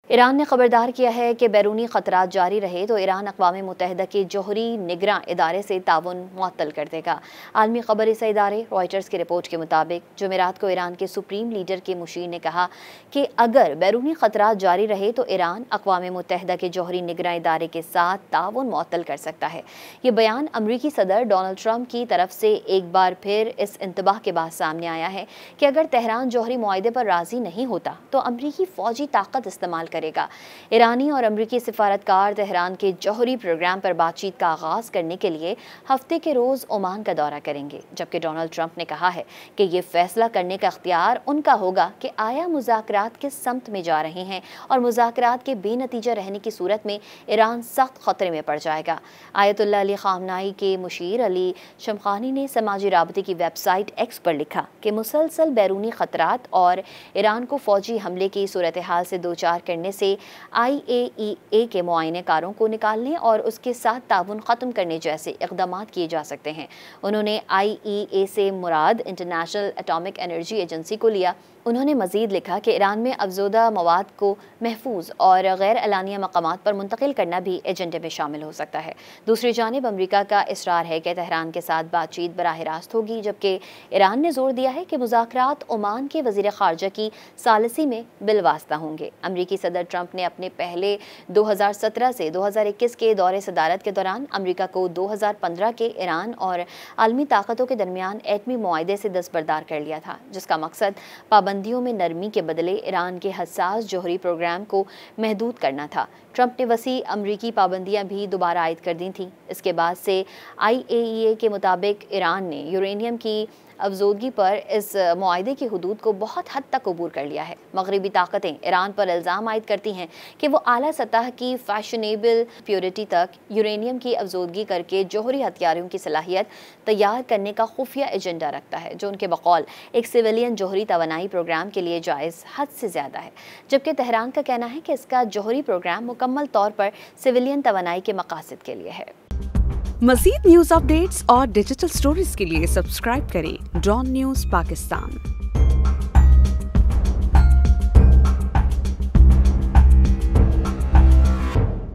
ایران نے خبردار کیا ہے کہ بیرونی خطرات جاری رہے تو ایران اقوام متحدہ کے جوہری نگراں ادارے سے تعاون معطل کر دے گا۔ عالمی خبر رساں ادارے رائٹرز کی رپورٹ کے مطابق جمعرات کو ایران کے سپریم لیڈر کے مشیر نے کہا کہ اگر بیرونی خطرات جاری رہے تو ایران اقوام متحدہ کے جوہری نگراں ادارے کے ساتھ تعاون معطل کر سکتا ہے۔ یہ بیان امریکی صدر ڈونلڈ ٹرمپ کی طرف سے ایک بار پھر اس انتباہ کے بعد سامنے آیا ہے کہ اگر تہران جوہری معاہدے پر راضی نہیں ہوتا تو امریکی فوجی طاقت استعمال کرے گا۔ ایرانی اور امریکی سفارتکار تہران کے جوہری پروگرام پر بات چیت کا آغاز کرنے کے لیے ہفتے کے روز عمان کا دورہ کریں گے، جبکہ ڈونلڈ ٹرمپ نے کہا ہے کہ یہ فیصلہ کرنے کا اختیار ان کا ہوگا کہ آیا مذاکرات کس سمت میں جا رہے ہیں اور مذاکرات کے بے نتیجہ رہنے کی صورت میں ایران سخت خطرے میں پڑ جائے گا۔ آیت اللہ علی خامنائی کے مشیر علی شمخانی نے سماجی رابطے کی ویب سائٹ ایکس پر لکھا کہ مسلسل بیرونی خطرات اور ایران کو فوجی حملے کی صورتحال سے دوچار کرنے سے IAEA کے معائنہ کاروں کو نکالنے اور اس کے ساتھ تعاون ختم کرنے جیسے اقدامات کیے جا سکتے ہیں۔ انہوں نے IAEA سے مراد انٹرنیشنل اٹامک انرجی ایجنسی کو لیا۔ انہوں نے مزید لکھا کہ ایران میں افزودہ مواد کو محفوظ اور غیر اعلانیہ مقامات پر منتقل کرنا بھی ایجنڈے میں شامل ہو سکتا ہے۔ دوسری جانب امریکہ کا اصرار ہے کہ تہران کے ساتھ بات چیت براہ راست ہوگی، جبکہ ایران نے زور دیا ہے کہ مذاکرات عمان کے وزیر خارجہ کی ثالثی میں بالواسطہ ہوں گے۔ امریکی صدر ٹرمپ نے اپنے پہلے 2017 سے 2021 کے دور صدارت کے دوران امریکہ کو 2015 کے ایران اور عالمی طاقتوں کے درمیان ایٹمی معاہدے سے دستبردار کر لیا تھا، جس کا مقصد پابندیوں میں نرمی کے بدلے ایران کے حساس جوہری پروگرام کو محدود کرنا تھا۔ ٹرمپ نے وسیع امریکی پابندیاں بھی دوبارہ عائد کر دی تھیں۔ اس کے بعد سے IAEA کے مطابق ایران نے یورینیم کی افزودگی پر اس معاہدے کی حدود کو بہت حد تک عبور کر لیا ہے۔ مغربی طاقتیں ایران پر الزام عائد کرتی ہیں کہ وہ اعلیٰ سطح کی فیشنیبل پیورٹی تک یورینیم کی افزودگی کر کے جوہری ہتھیاروں کی صلاحیت تیار کرنے کا خفیہ ایجنڈا رکھتا ہے، جو ان کے بقول ایک سویلین جوہری توانائی پروگرام کے لیے جائز حد سے زیادہ ہے، جبکہ تہران کا کہنا ہے کہ اس کا جوہری پروگرام مکمل طور پر سویلین توانائی کے مقاصد کے لیے ہے۔ مزید نیوز اپ ڈیٹس اور ڈیجیٹل سٹوریز کے لیے سبسکرائب کریں ڈان نیوز پاکستان۔